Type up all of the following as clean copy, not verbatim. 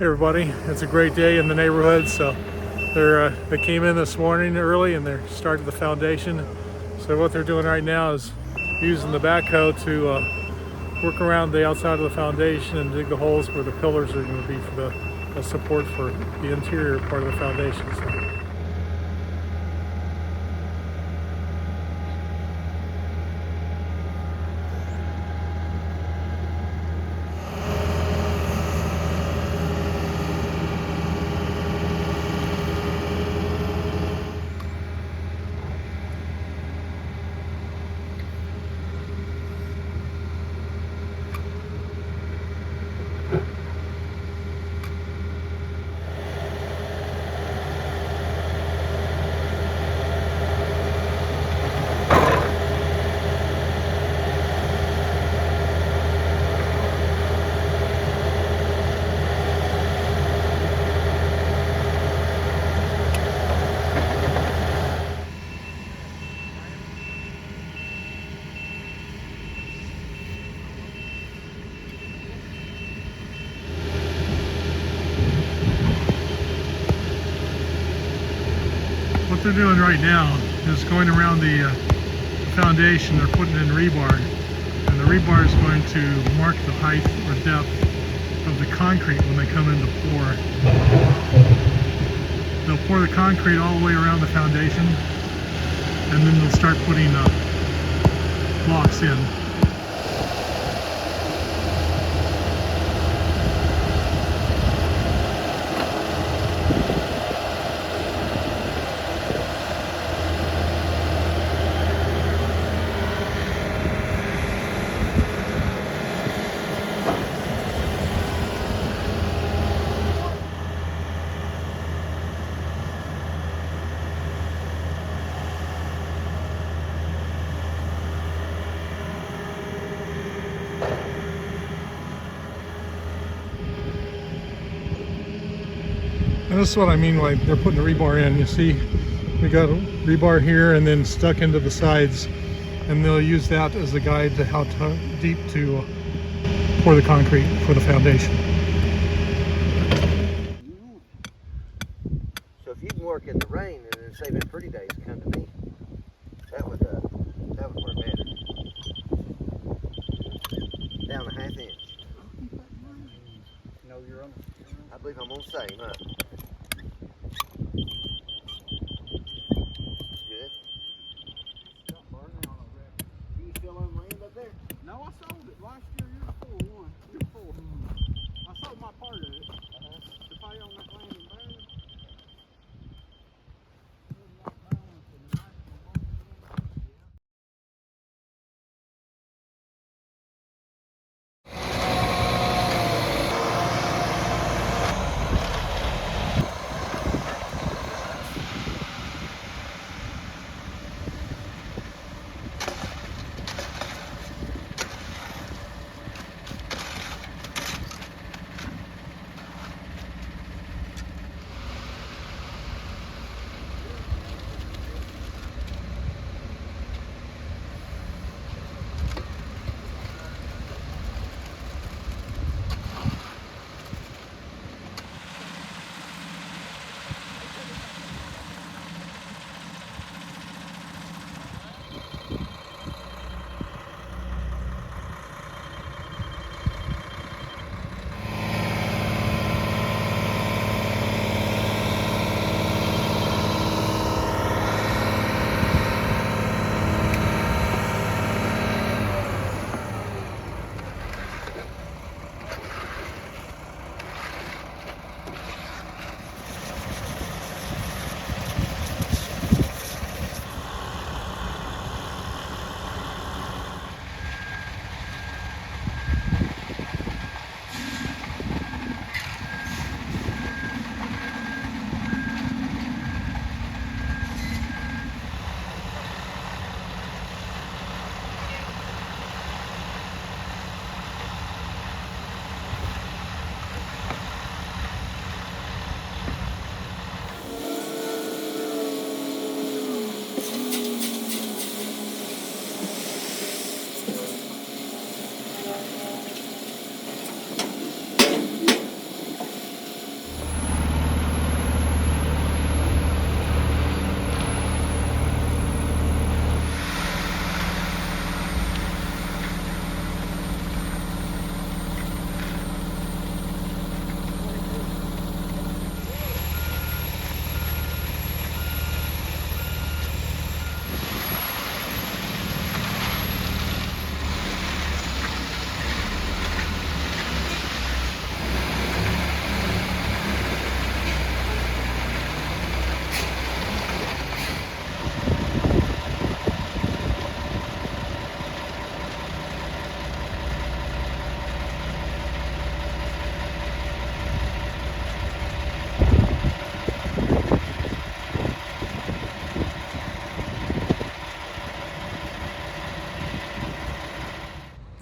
Hey everybody, it's a great day in the neighborhood. So they came in this morning early and they're starting the foundation. So what they're doing right now is using the backhoe to work around the outside of the foundation and dig the holes where the pillars are going to be for the support for the interior part of the foundation. So. What they're doing right now is going around the foundation. They're putting in rebar, and the rebar is going to mark the height or depth of the concrete when they come in to pour. They'll pour the concrete all the way around the foundation, and then they'll start putting blocks in. And this is what I mean by they're putting the rebar in. You see, we got rebar here and then stuck into the sides, and they'll use that as a guide to how deep to pour the concrete for the foundation. So if you can work in the rain and then save it pretty days, come to me. That would work better. Down a half inch. No, you're on. I believe I'm on the same, huh? Good. Stop burning on a wreck. Do you still own land up there? No, I sold it last year, year before one. Year before. I sold my part of it. To pay on that land in Barron.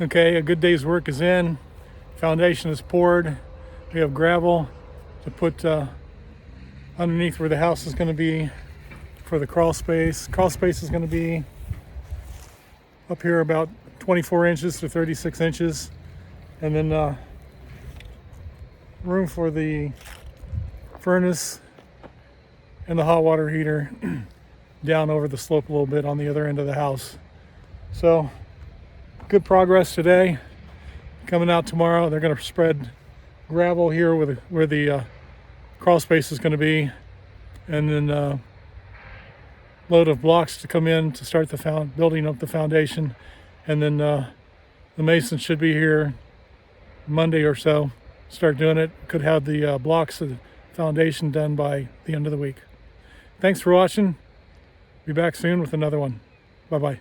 Okay, a good day's work is in. Foundation is poured. We have gravel to put underneath where the house is going to be for the crawl space. Crawl space is going to be up here about 24 inches to 36 inches. And then room for the furnace and the hot water heater down over the slope a little bit on the other end of the house. So good progress today. Coming out tomorrow, they're going to spread gravel here where the crawl space is going to be, and then load of blocks to come in to start the building up the foundation, and then the masons should be here Monday or so. Start doing it. Could have the blocks of the foundation done by the end of the week. Thanks for watching. Be back soon with another one. Bye-bye.